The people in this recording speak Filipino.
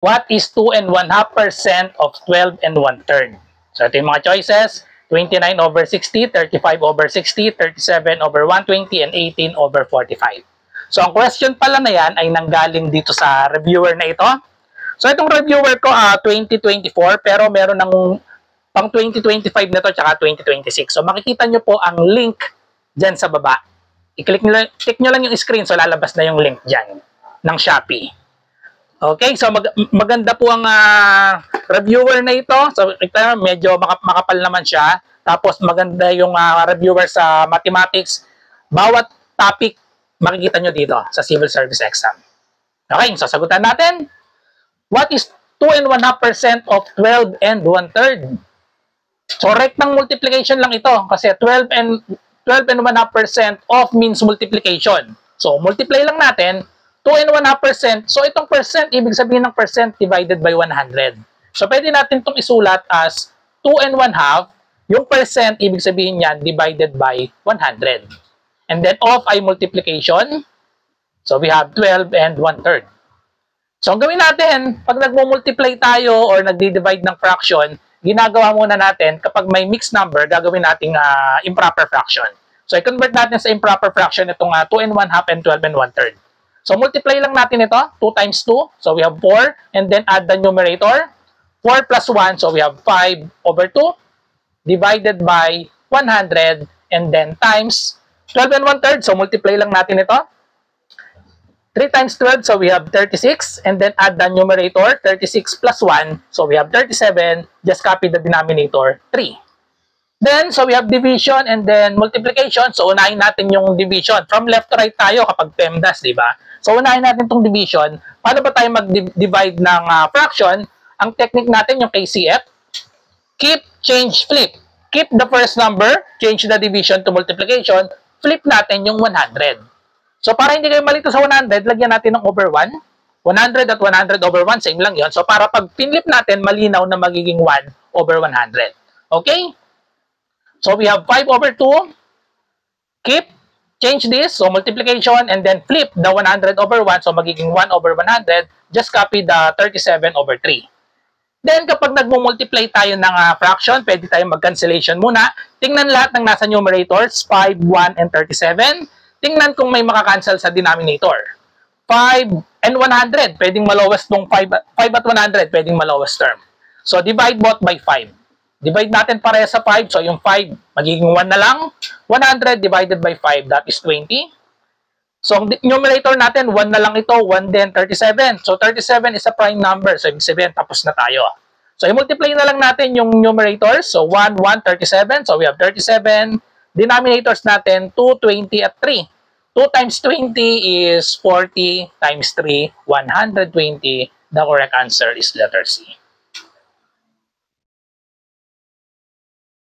What is 2.5% of 12 and 1/3? So ito yung mga choices. 29 over 60, 35 over 60, 37 over 120, and 18 over 45. So ang question pala na yan ay nanggaling dito sa reviewer na ito. So itong reviewer ko 2024 pero meron ng pang 2025 na to tsaka 2026. So makikita nyo po ang link dyan sa baba. I-click nyo lang yung screen so lalabas na yung link dyan ng Shopee. Okay, so maganda po ang reviewer na ito. So medyo makapal naman siya. Tapos maganda yung reviewer sa mathematics. Bawat topic makikita nyo dito sa civil service exam. Okay, so sagutan natin. What is 2.5% of 12 and 1/3? So rectang multiplication lang ito kasi 12.5% of means multiplication. So multiply lang natin 2.5%. So itong percent, ibig sabihin ng percent divided by 100. So pwede natin itong isulat as 2.5. Yung percent, ibig sabihin yan, divided by 100. And then of ay multiplication. So we have 12 and 1/3. So ang gawin natin, pag nagmo-multiply tayo or nagdi-divide ng fraction, ginagawa muna natin, kapag may mixed number, gagawin nating improper fraction. So i-convert natin sa improper fraction itong 2.5 and 12 and 1/3. So, multiply lang natin ito. 2 times 2. So, we have 4. And then, add the numerator. 4 plus 1. So, we have 5 over 2. Divided by 100. And then, times 12 and 1/3. So, multiply lang natin ito. 3 times 12. So, we have 36. And then, add the numerator. 36 plus 1. So, we have 37. Just copy the denominator. 3. Then, so we have division and then multiplication. So, unahin natin yung division. From left to right tayo kapag PEMDAS, di ba? So, unahin natin itong division. Paano ba tayo mag-divide ng fraction? Ang technique natin, yung KCF, keep, change, flip. Keep the first number, change the division to multiplication, flip natin yung 100. So, para hindi kayo malito sa 100, lagyan natin ng over 1. 100 at 100 over 1, same lang yon. So, para pag pinlip natin, malinaw na magiging 1 over 100. Okay? So, we have 5 over 2. Keep, change this. So, multiplication and then flip the 100 over 1. So, magiging 1 over 100. Just copy the 37 over 3. Then, kapag nagmo-multiply tayo ng fraction, pwede tayo mag-cancellation muna. Tingnan lahat ng nasa numerators, 5, 1, and 37. Tingnan kung may makakancel sa denominator. 5 and 100, pwedeng malowest tong 5 at 100, pwedeng malowest term. So, divide both by 5. Divide natin pareha sa 5. So, yung 5, magiging 1 na lang. 100 divided by 5, that is 20. So, ang numerator natin, 1 na lang ito. 1 din, 37. So, 37 is a prime number. So, ibig sabihin, tapos na tayo. So, i-multiply na lang natin yung numerators. So, 1, 1, 37. So, we have 37. Denominators natin, 2, 20, at 3. 2 times 20 is 40 times 3, 120. The correct answer is letter C.